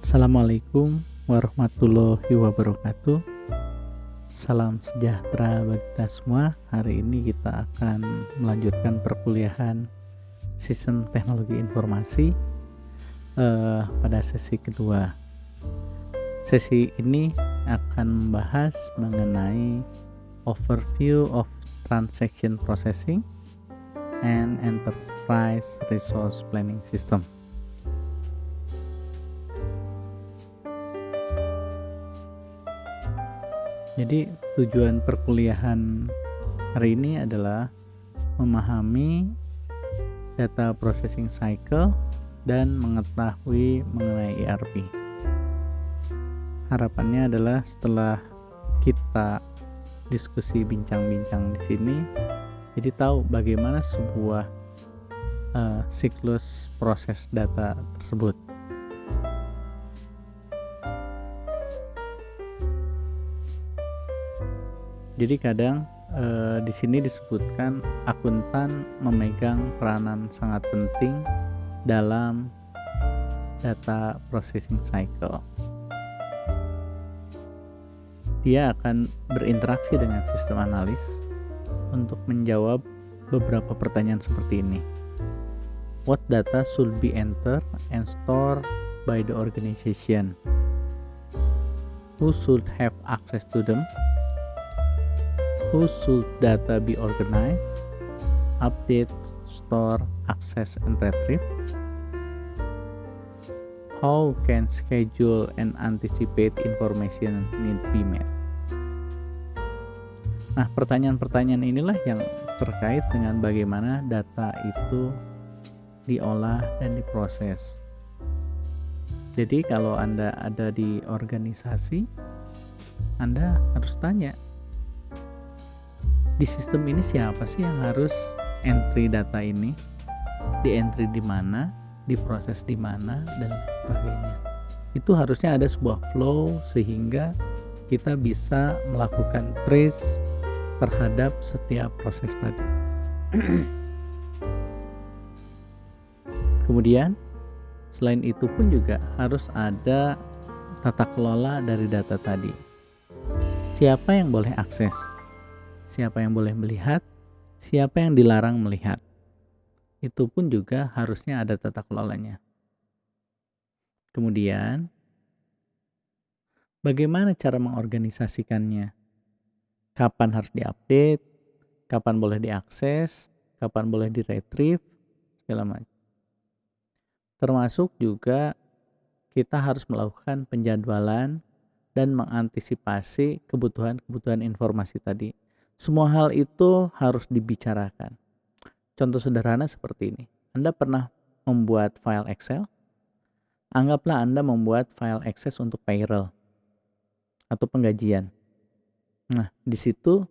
Assalamualaikum warahmatullahi wabarakatuh. Salam sejahtera bagi kita semua. Hari ini kita akan melanjutkan perkuliahan Sistem Teknologi Informasi pada sesi kedua. Sesi ini akan membahas mengenai overview of transaction processing and enterprise resource planning system. Jadi tujuan perkuliahan hari ini adalah memahami data processing cycle dan mengetahui mengenai ERP. Harapannya adalah setelah kita diskusi bincang-bincang di sini, jadi tahu bagaimana sebuah siklus proses data tersebut. Jadi kadang di sini disebutkan akuntan memegang peranan sangat penting dalam data processing cycle. Dia akan berinteraksi dengan sistem analis untuk menjawab beberapa pertanyaan seperti ini. What data should be entered and stored by the organization? Who should have access to them? Who should data be organized, update, store, access, and retrieve? How can schedule and anticipate information need be met? Nah, pertanyaan-pertanyaan inilah yang terkait dengan bagaimana data itu diolah dan diproses. Jadi kalau Anda ada di organisasi, Anda harus tanya, di sistem ini siapa sih yang harus entry data ini? Di entry di mana, diproses di mana, dan sebagainya. Itu harusnya ada sebuah flow sehingga kita bisa melakukan trace terhadap setiap proses tadi. Kemudian selain itu pun juga harus ada tata kelola dari data tadi. Siapa yang boleh akses? Siapa yang boleh melihat, siapa yang dilarang melihat. Itu pun juga harusnya ada tata kelolanya. Kemudian, bagaimana cara mengorganisasikannya? Kapan harus diupdate, kapan boleh diakses, kapan boleh diretrieve, segala macam. Termasuk juga kita harus melakukan penjadwalan dan mengantisipasi kebutuhan-kebutuhan informasi tadi. Semua hal itu harus dibicarakan. Contoh sederhana seperti ini. Anda pernah membuat file Excel? Anggaplah Anda membuat file Access untuk payroll atau penggajian. Nah, di situ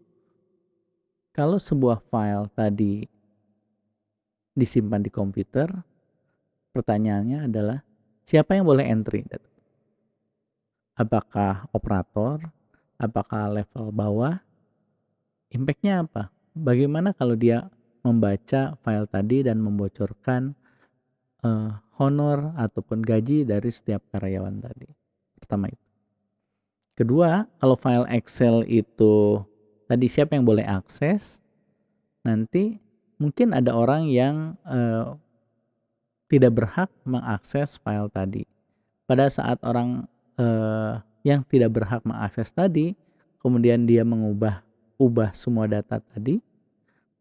kalau sebuah file tadi disimpan di komputer, pertanyaannya adalah siapa yang boleh entry? Apakah operator? Apakah level bawah? Impact-nya apa? Bagaimana kalau dia membaca file tadi dan membocorkan honor ataupun gaji dari setiap karyawan tadi? Pertama itu. Kedua, kalau file Excel itu tadi siapa yang boleh akses? Nanti mungkin ada orang yang tidak berhak mengakses file tadi. Pada saat orang yang tidak berhak mengakses tadi, kemudian dia ubah semua data tadi,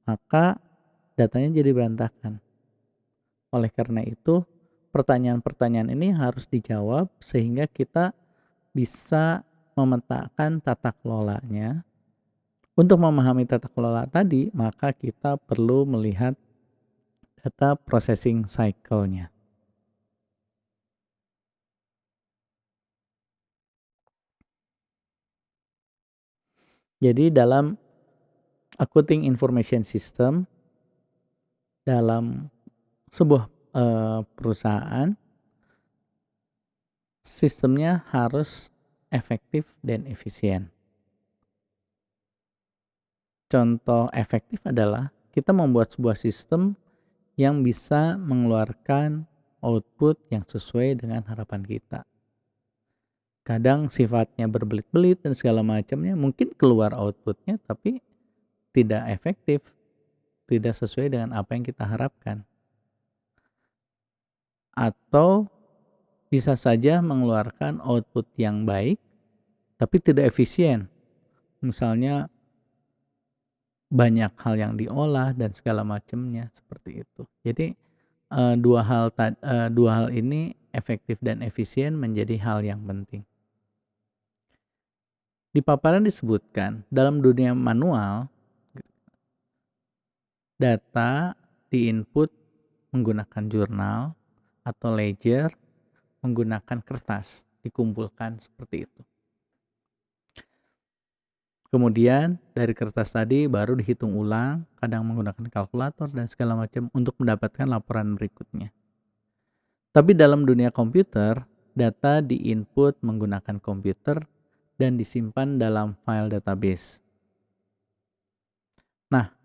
maka datanya jadi berantakan. Oleh karena itu, pertanyaan-pertanyaan ini harus dijawab sehingga kita bisa memetakan tata kelolanya. Untuk memahami tata kelola tadi, maka kita perlu melihat data processing cycle-nya. Jadi dalam accounting information system, dalam sebuah perusahaan, sistemnya harus efektif dan efisien. Contoh efektif adalah kita membuat sebuah sistem yang bisa mengeluarkan output yang sesuai dengan harapan kita. Kadang sifatnya berbelit-belit dan segala macamnya, mungkin keluar outputnya tapi tidak efektif, tidak sesuai dengan apa yang kita harapkan. Atau bisa saja mengeluarkan output yang baik tapi tidak efisien. Misalnya banyak hal yang diolah dan segala macamnya seperti itu. Jadi dua hal ini, efektif dan efisien, menjadi hal yang penting. Di paparan disebutkan dalam dunia manual, data diinput menggunakan jurnal atau ledger, menggunakan kertas, dikumpulkan seperti itu. Kemudian dari kertas tadi baru dihitung ulang, kadang menggunakan kalkulator dan segala macam untuk mendapatkan laporan berikutnya. Tapi dalam dunia komputer, data diinput menggunakan komputer dan disimpan dalam file database. Nah,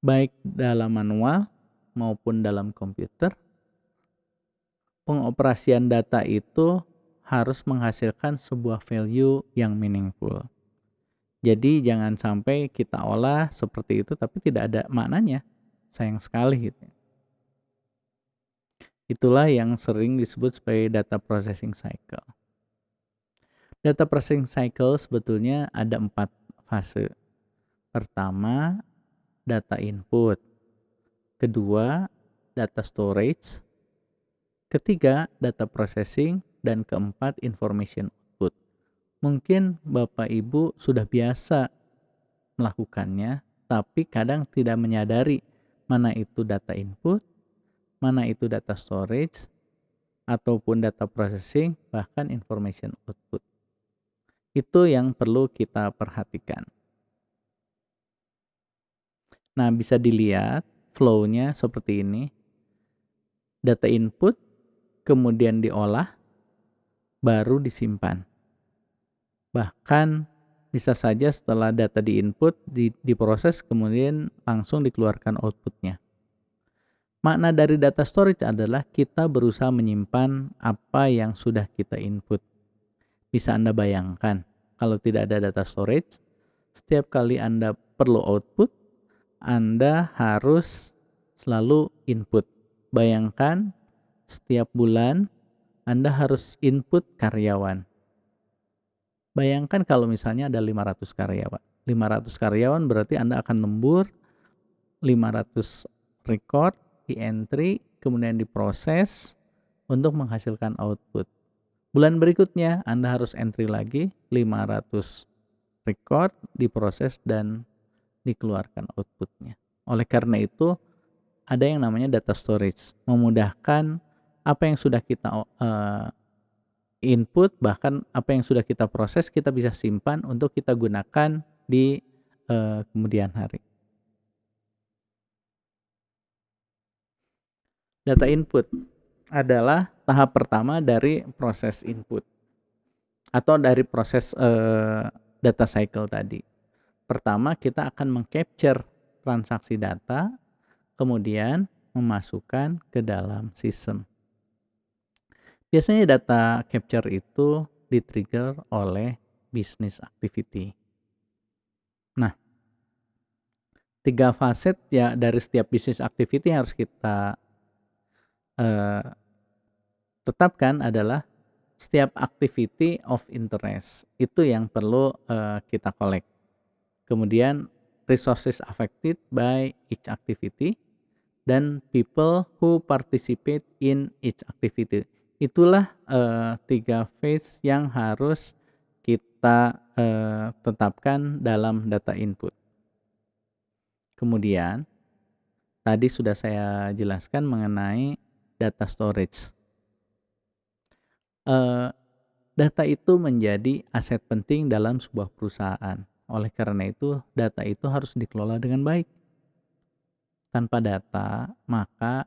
baik dalam manual maupun dalam komputer, pengoperasian data itu harus menghasilkan sebuah value yang meaningful. Jadi jangan sampai kita olah seperti itu tapi tidak ada maknanya. Sayang sekali gitu. Itulah yang sering disebut sebagai data processing cycle. Data processing cycle sebetulnya ada 4 fase. Pertama, data input. Kedua, data storage. Ketiga, data processing. Dan keempat, information output. Mungkin Bapak Ibu sudah biasa melakukannya, tapi kadang tidak menyadari mana itu data input, mana itu data storage, ataupun data processing, bahkan information output. Itu yang perlu kita perhatikan. Nah, bisa dilihat flow-nya seperti ini. Data input, kemudian diolah, baru disimpan. Bahkan bisa saja setelah data diinput, diproses, kemudian langsung dikeluarkan outputnya. Makna dari data storage adalah kita berusaha menyimpan apa yang sudah kita input. Bisa Anda bayangkan, kalau tidak ada data storage, setiap kali Anda perlu output, Anda harus selalu input. Bayangkan setiap bulan Anda harus input karyawan. Bayangkan kalau misalnya ada 500 karyawan. 500 karyawan berarti Anda akan lembur 500 record, di-entry, kemudian diproses untuk menghasilkan output. Bulan berikutnya Anda harus entry lagi 500 record, diproses dan dikeluarkan outputnya. Oleh karena itu ada yang namanya data storage, memudahkan apa yang sudah kita input, bahkan apa yang sudah kita proses kita bisa simpan untuk kita gunakan di kemudian hari. Data input adalah tahap pertama dari proses input atau dari proses data cycle tadi. Pertama kita akan mengcapture transaksi data, kemudian memasukkan ke dalam sistem. Biasanya data capture itu di-trigger oleh business activity. Nah, 3 facet ya dari setiap business activity yang harus kita tetapkan adalah setiap activity of interest. Itu yang perlu kita collect. Kemudian resources affected by each activity dan people who participate in each activity. Itulah 3 phase yang harus kita tetapkan dalam data input. Kemudian tadi sudah saya jelaskan mengenai data storage. Data itu menjadi aset penting dalam sebuah perusahaan. Oleh karena itu, data itu harus dikelola dengan baik. Tanpa data, maka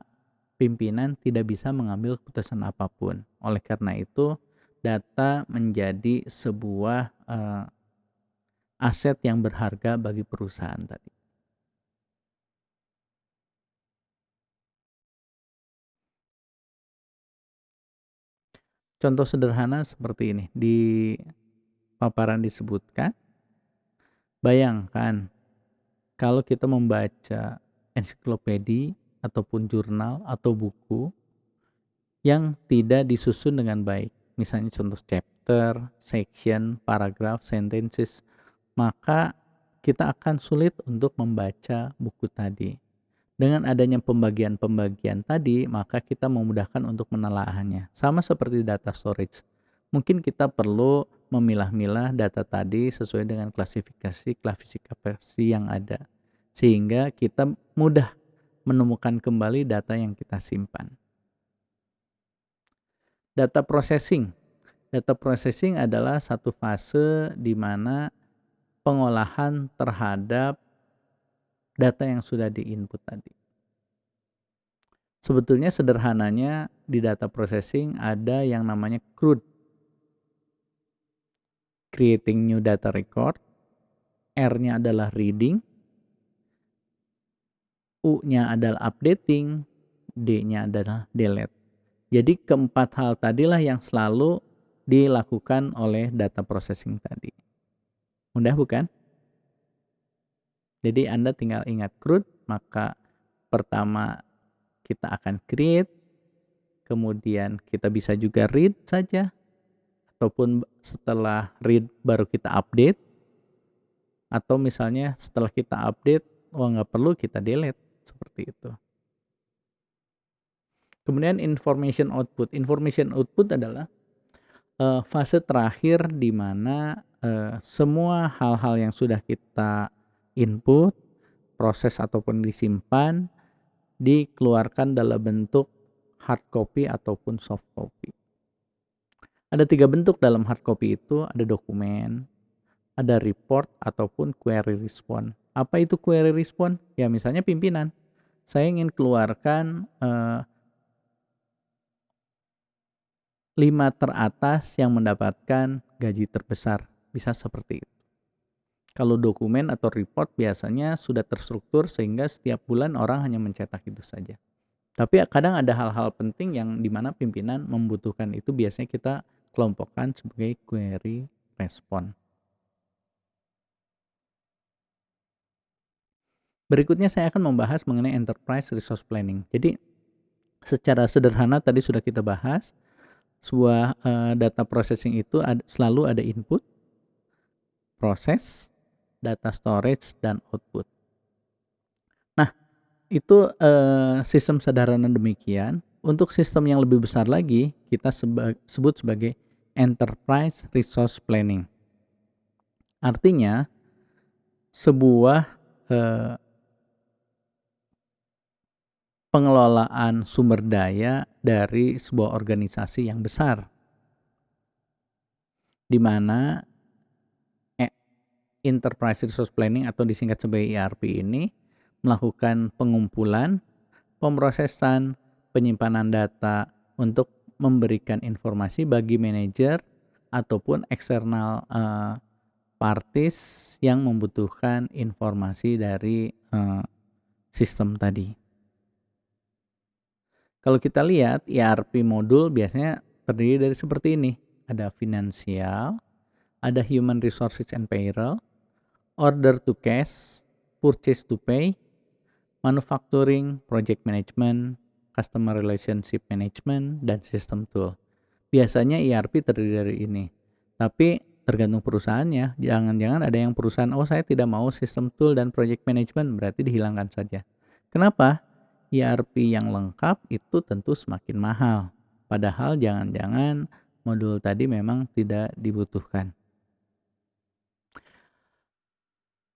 pimpinan tidak bisa mengambil keputusan apapun. Oleh karena itu, data menjadi sebuah aset yang berharga bagi perusahaan tadi. Contoh sederhana seperti ini, di paparan disebutkan, bayangkan kalau kita membaca ensiklopedia ataupun jurnal atau buku yang tidak disusun dengan baik. Misalnya contoh chapter, section, paragraph, sentences, maka kita akan sulit untuk membaca buku tadi. Dengan adanya pembagian-pembagian tadi, maka kita memudahkan untuk menelaahnya. Sama seperti data storage. Mungkin kita perlu memilah-milah data tadi sesuai dengan klasifikasi yang ada. Sehingga kita mudah menemukan kembali data yang kita simpan. Data processing. Data processing adalah satu fase di mana pengolahan terhadap data yang sudah di-input tadi. Sebetulnya sederhananya di data processing ada yang namanya CRUD, creating new data record, R-nya adalah reading, U-nya adalah updating, D-nya adalah delete. Jadi keempat hal tadilah yang selalu dilakukan oleh data processing tadi. Mudah bukan? Jadi Anda tinggal ingat CRUD, maka pertama kita akan create, kemudian kita bisa juga read saja, ataupun setelah read baru kita update, atau misalnya setelah kita update, nggak perlu kita delete, seperti itu. Kemudian information output. Information output adalah fase terakhir di mana semua hal-hal yang sudah kita input, proses ataupun disimpan, dikeluarkan dalam bentuk hard copy ataupun soft copy. Ada 3 bentuk dalam hard copy itu, ada dokumen, ada report ataupun query response. Apa itu query response? Ya misalnya pimpinan, saya ingin keluarkan 5 teratas yang mendapatkan gaji terbesar, bisa seperti itu. Kalau dokumen atau report biasanya sudah terstruktur sehingga setiap bulan orang hanya mencetak itu saja. Tapi kadang ada hal-hal penting yang dimana pimpinan membutuhkan itu, biasanya kita kelompokkan sebagai query response. Berikutnya saya akan membahas mengenai enterprise resource planning. Jadi secara sederhana tadi sudah kita bahas, sebuah data processing itu selalu ada input, proses, data storage, dan output. Nah, itu sistem sederhana demikian. Untuk sistem yang lebih besar lagi, kita sebut sebagai enterprise resource planning. Artinya, sebuah pengelolaan sumber daya dari sebuah organisasi yang besar, di mana enterprise resource planning atau disingkat sebagai ERP ini melakukan pengumpulan, pemrosesan, penyimpanan data untuk memberikan informasi bagi manajer ataupun eksternal parties yang membutuhkan informasi dari sistem tadi. Kalau kita lihat ERP modul biasanya terdiri dari seperti ini. Ada finansial, ada human resources and payroll, order to cash, purchase to pay, manufacturing, project management, customer relationship management, dan system tool. Biasanya ERP terdiri dari ini. Tapi tergantung perusahaannya. Jangan-jangan ada yang perusahaan, saya tidak mau system tool dan project management, berarti dihilangkan saja. Kenapa? ERP yang lengkap itu tentu semakin mahal. Padahal jangan-jangan modul tadi memang tidak dibutuhkan.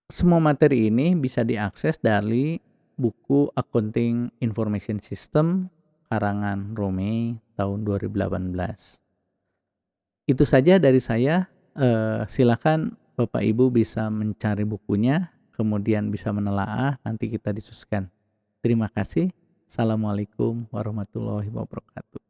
Semua materi ini bisa diakses dari buku Accounting Information System karangan Romei tahun 2018. Itu saja dari saya. Silakan Bapak Ibu bisa mencari bukunya, kemudian bisa menelaah, nanti kita diskusikan. Terima kasih. Assalamualaikum warahmatullahi wabarakatuh.